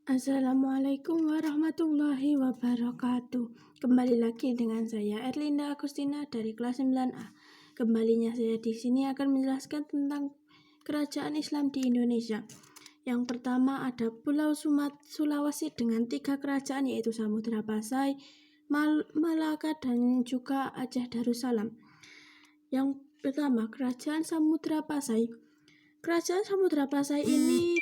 Assalamualaikum warahmatullahi wabarakatuh. Kembali lagi dengan saya Erlinda Agustina dari kelas 9A. Kembalinya saya di sini akan menjelaskan tentang kerajaan Islam di Indonesia. Yang pertama ada Pulau Sulawesi dengan 3 kerajaan, yaitu Samudra Pasai, Malaka, dan juga Aceh Darussalam. Yang pertama, Kerajaan Samudra Pasai. Kerajaan Samudra Pasai ini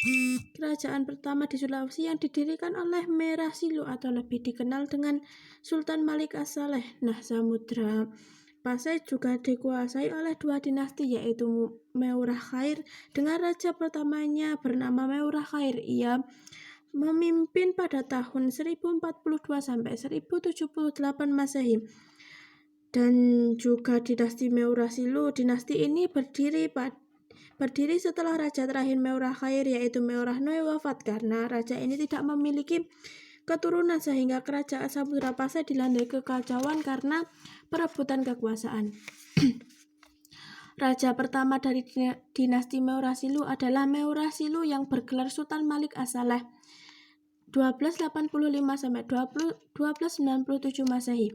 kerajaan pertama di Sulawesi yang didirikan oleh Merah Silu atau lebih dikenal dengan Sultan Malik As-Saleh. Nah, Samudra Pasai juga dikuasai oleh 2 dinasti, yaitu Meurah Khair dengan raja pertamanya bernama Meurah Khair. Ia memimpin pada tahun 1042 sampai 1078 Masehi. Dan juga dinasti Meurah Silu. Dinasti ini berdiri setelah raja terakhir Meurah Khair, yaitu Meurah Noe, wafat karena raja ini tidak memiliki keturunan, sehingga kerajaan Samudra Pasai dilanda kekacauan karena perebutan kekuasaan. Raja pertama dari dinasti Meurah Silu adalah Meurah Silu yang bergelar Sultan Malik As-Saleh 1285 sampai 1297 Masehi.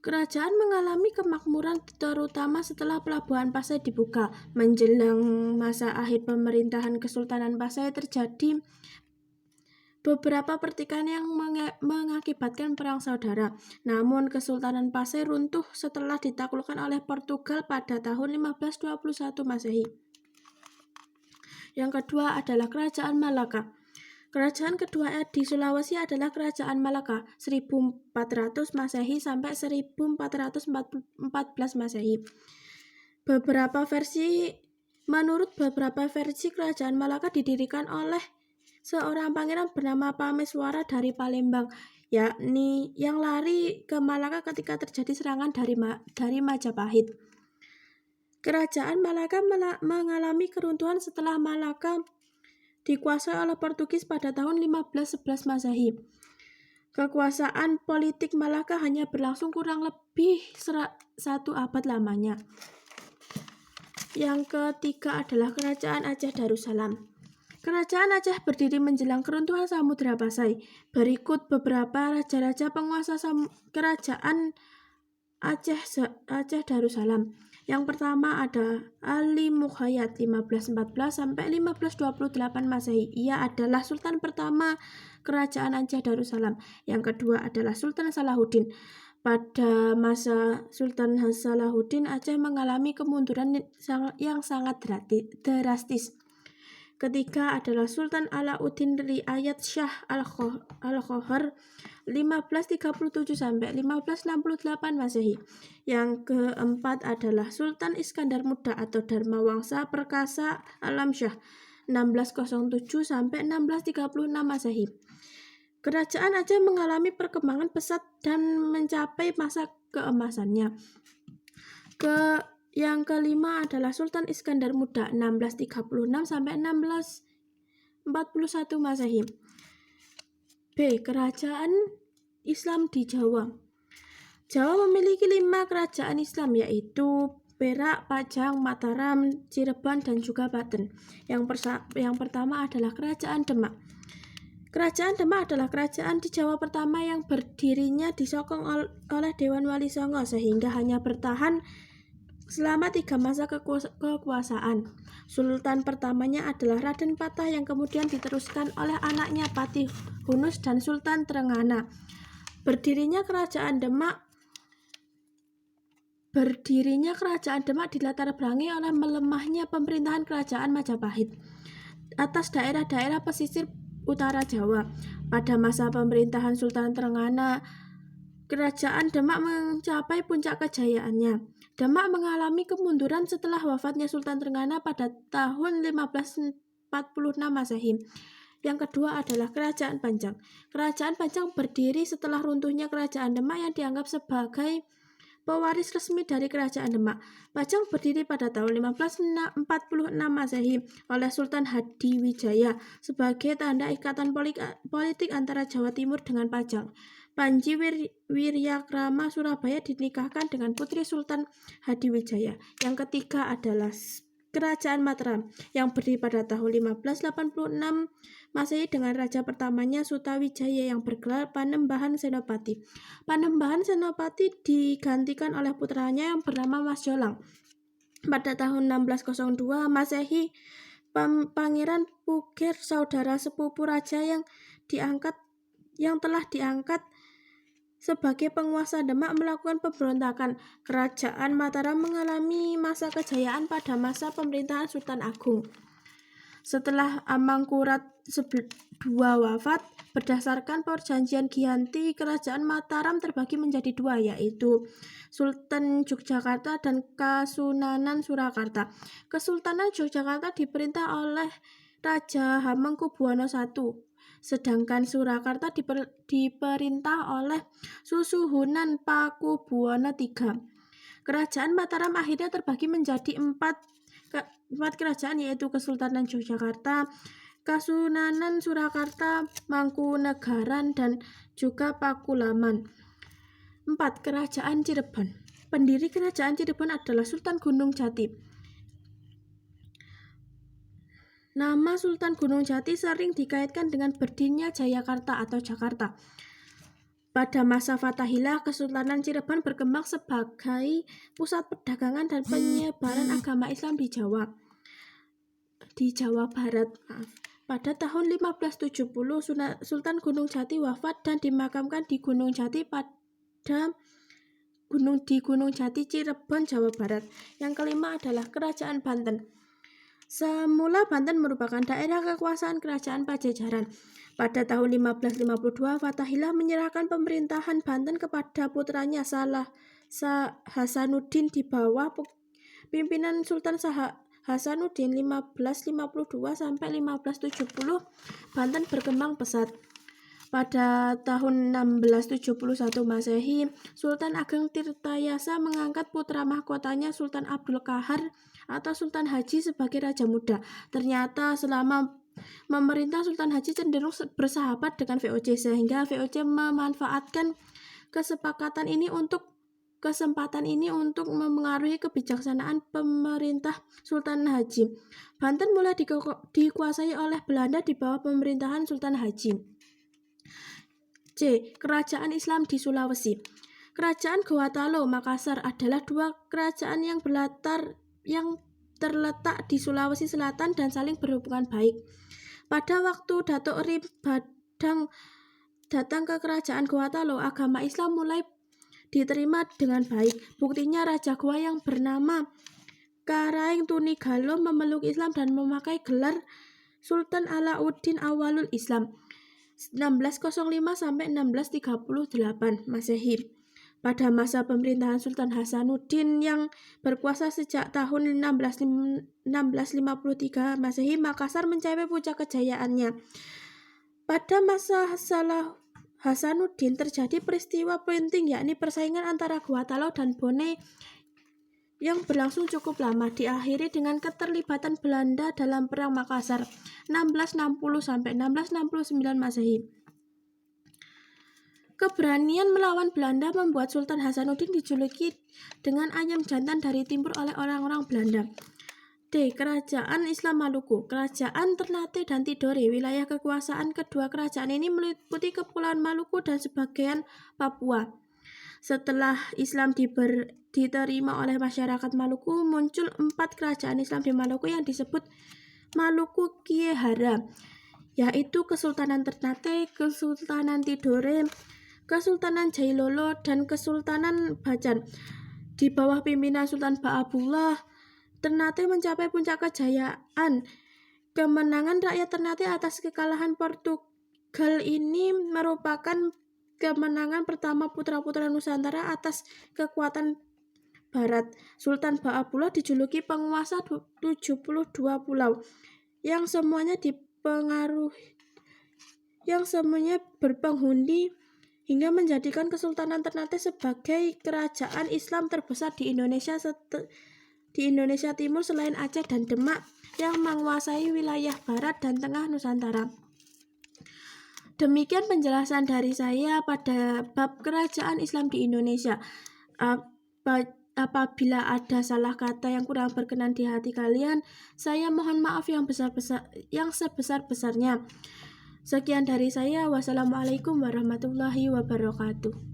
Kerajaan mengalami kemakmuran terutama setelah Pelabuhan Pasai dibuka. Menjelang masa akhir pemerintahan Kesultanan Pasai terjadi beberapa pertikaian yang mengakibatkan perang saudara. Namun Kesultanan Pasai runtuh setelah ditaklukkan oleh Portugal pada tahun 1521 Masehi. Yang kedua adalah Kerajaan Malaka. Kerajaan kedua di Sulawesi adalah Kerajaan Malaka 1400 Masehi sampai 1414 Masehi. Menurut beberapa versi, Kerajaan Malaka didirikan oleh seorang pangeran bernama Pameswara dari Palembang, yakni yang lari ke Malaka ketika terjadi serangan dari Majapahit. Kerajaan Malaka mengalami keruntuhan setelah Malaka dikuasai oleh Portugis pada tahun 1511 Masehi. Kekuasaan politik Malaka hanya berlangsung kurang lebih 1 abad lamanya. Yang ketiga adalah Kerajaan Aceh Darussalam. Kerajaan Aceh berdiri menjelang keruntuhan Samudra Pasai. Berikut beberapa raja-raja penguasa Kerajaan Aceh Darussalam. Yang pertama ada Ali Mukhayat 1514 sampai 1528 Masehi. Ia adalah sultan pertama Kerajaan Aceh Darussalam. Yang kedua adalah Sultan Salahuddin. Pada masa Sultan Salahuddin, Aceh mengalami kemunduran yang sangat drastis. Ketiga adalah Sultan Alauddin Riayat Shah Al-Khohar 1537 sampai 1568 Masehi. Yang keempat adalah Sultan Iskandar Muda atau Dharma Wangsa Perkasa Alam Shah 1607 sampai 1636 Masehi. Kerajaan Aceh mengalami perkembangan pesat dan mencapai masa keemasannya. Yang kelima adalah Sultan Iskandar Muda 1636 sampai 1641 Masehi. B. Kerajaan Islam di Jawa. Jawa memiliki 5 kerajaan Islam, yaitu Perak, Pajang, Mataram, Cirebon, dan juga Banten. Yang pertama adalah Kerajaan Demak. Kerajaan Demak adalah kerajaan di Jawa pertama yang berdirinya disokong oleh Dewan Wali Songo, sehingga hanya bertahan selama 3 masa kekuasaan. Sultan pertamanya adalah Raden Patah yang kemudian diteruskan oleh anaknya Patih Hunus dan Sultan Trenggana. Berdirinya kerajaan Demak dilatar belakangi oleh melemahnya pemerintahan kerajaan Majapahit atas daerah-daerah pesisir utara Jawa. Pada masa pemerintahan Sultan Trenggana, kerajaan Demak mencapai puncak kejayaannya. Demak mengalami kemunduran setelah wafatnya Sultan Trenggana pada tahun 1546 Masehi. Yang kedua adalah Kerajaan Panjang. Kerajaan Panjang berdiri setelah runtuhnya Kerajaan Demak yang dianggap sebagai pewaris resmi dari Kerajaan Demak. Panjang berdiri pada tahun 1546 Masehi oleh Sultan Hadiwijaya sebagai tanda ikatan politik antara Jawa Timur dengan Panjang. Panji Wiryakrama Surabaya dinikahkan dengan putri Sultan Hadiwijaya. Yang ketiga adalah Kerajaan Mataram yang berdiri pada tahun 1586 Masehi dengan raja pertamanya Sutawijaya yang bergelar Panembahan Senopati. Panembahan Senopati digantikan oleh putranya yang bernama Mas Jolang. Pada tahun 1602 Masehi, Pangeran Puger, saudara sepupu raja yang telah diangkat sebagai penguasa Demak, melakukan pemberontakan. Kerajaan Mataram mengalami masa kejayaan pada masa pemerintahan Sultan Agung. Setelah Amangkurat II wafat, berdasarkan perjanjian Giyanti, kerajaan Mataram terbagi menjadi dua, yaitu Sultan Yogyakarta dan Kasunanan Surakarta. Kesultanan Yogyakarta diperintah oleh Raja Hamengkubuwono I, sedangkan Surakarta diperintah oleh Susuhunan Pakubuwono III. Kerajaan Mataram akhirnya terbagi menjadi empat kerajaan, yaitu Kesultanan Yogyakarta, Kasunanan Surakarta, Mangkunegaran, dan juga Pakualaman. 4. Kerajaan Cirebon. Pendiri Kerajaan Cirebon adalah Sultan Gunung Jati. Nama Sultan Gunung Jati sering dikaitkan dengan berdirinya Jayakarta atau Jakarta. Pada masa Fathahilah, Kesultanan Cirebon berkembang sebagai pusat perdagangan dan penyebaran agama Islam di Jawa Barat. Pada tahun 1570, Sultan Gunung Jati wafat dan dimakamkan di Gunung Jati Gunung Jati, Cirebon, Jawa Barat. Yang kelima adalah Kerajaan Banten. Semula Banten merupakan daerah kekuasaan Kerajaan Pajajaran. Pada tahun 1552, Fathahilah menyerahkan pemerintahan Banten kepada putranya Hasanuddin di bawah pimpinan Sultan Hasanuddin. 1552 sampai 1570, Banten berkembang pesat. Pada tahun 1671 Masehi, Sultan Ageng Tirtayasa mengangkat putra mahkotanya Sultan Abdul Qahar atau Sultan Haji sebagai raja muda. Ternyata selama memerintah Sultan Haji cenderung bersahabat dengan VOC, sehingga VOC memanfaatkan kesempatan ini untuk memengaruhi kebijaksanaan pemerintah Sultan Haji. Banten mulai dikuasai oleh Belanda di bawah pemerintahan Sultan Haji. C. Kerajaan Islam di Sulawesi. Kerajaan Gowatalo, Makassar adalah dua kerajaan yang terletak di Sulawesi Selatan dan saling berhubungan baik. Pada waktu Datuk Ri Badang datang ke kerajaan Gowatalo, agama Islam mulai diterima dengan baik. Buktinya Raja Goa yang bernama Karaeng Tunigalo memeluk Islam dan memakai gelar Sultan Alauddin Awalul Islam 1605 sampai 1638 Masehi. Pada masa pemerintahan Sultan Hasanuddin yang berkuasa sejak tahun 1653 Masehi, Makassar mencapai puncak kejayaannya. Pada masa Hasanuddin terjadi peristiwa penting, yakni persaingan antara Gowatalo dan Bone yang berlangsung cukup lama, diakhiri dengan keterlibatan Belanda dalam Perang Makassar 1660 sampai 1669 Masehi. Keberanian melawan Belanda membuat Sultan Hasanuddin dijuluki dengan ayam jantan dari timur oleh orang-orang Belanda. D. Kerajaan Islam Maluku. Kerajaan Ternate dan Tidore, wilayah kekuasaan kedua kerajaan ini meliputi Kepulauan Maluku dan sebagian Papua. Setelah Islam diterima oleh masyarakat Maluku, muncul 4 kerajaan Islam di Maluku yang disebut Maluku Kiehara, yaitu Kesultanan Ternate, Kesultanan Tidore, Kesultanan Jailolo, dan Kesultanan Bacan. Di bawah pimpinan Sultan Ba'abullah, Ternate mencapai puncak kejayaan. Kemenangan rakyat Ternate atas kekalahan Portugal ini merupakan kemenangan pertama putra-putra Nusantara atas kekuatan Barat. Sultan Ba'abullah dijuluki penguasa 72 pulau yang semuanya berpenghuni, hingga menjadikan Kesultanan Ternate sebagai kerajaan Islam terbesar di Indonesia Timur selain Aceh dan Demak, yang menguasai wilayah barat dan tengah Nusantara. Demikian penjelasan dari saya pada bab kerajaan Islam di Indonesia. Apabila ada salah kata yang kurang berkenan di hati kalian, saya mohon maaf yang sebesar-besarnya. Sekian dari saya. Wassalamualaikum warahmatullahi wabarakatuh.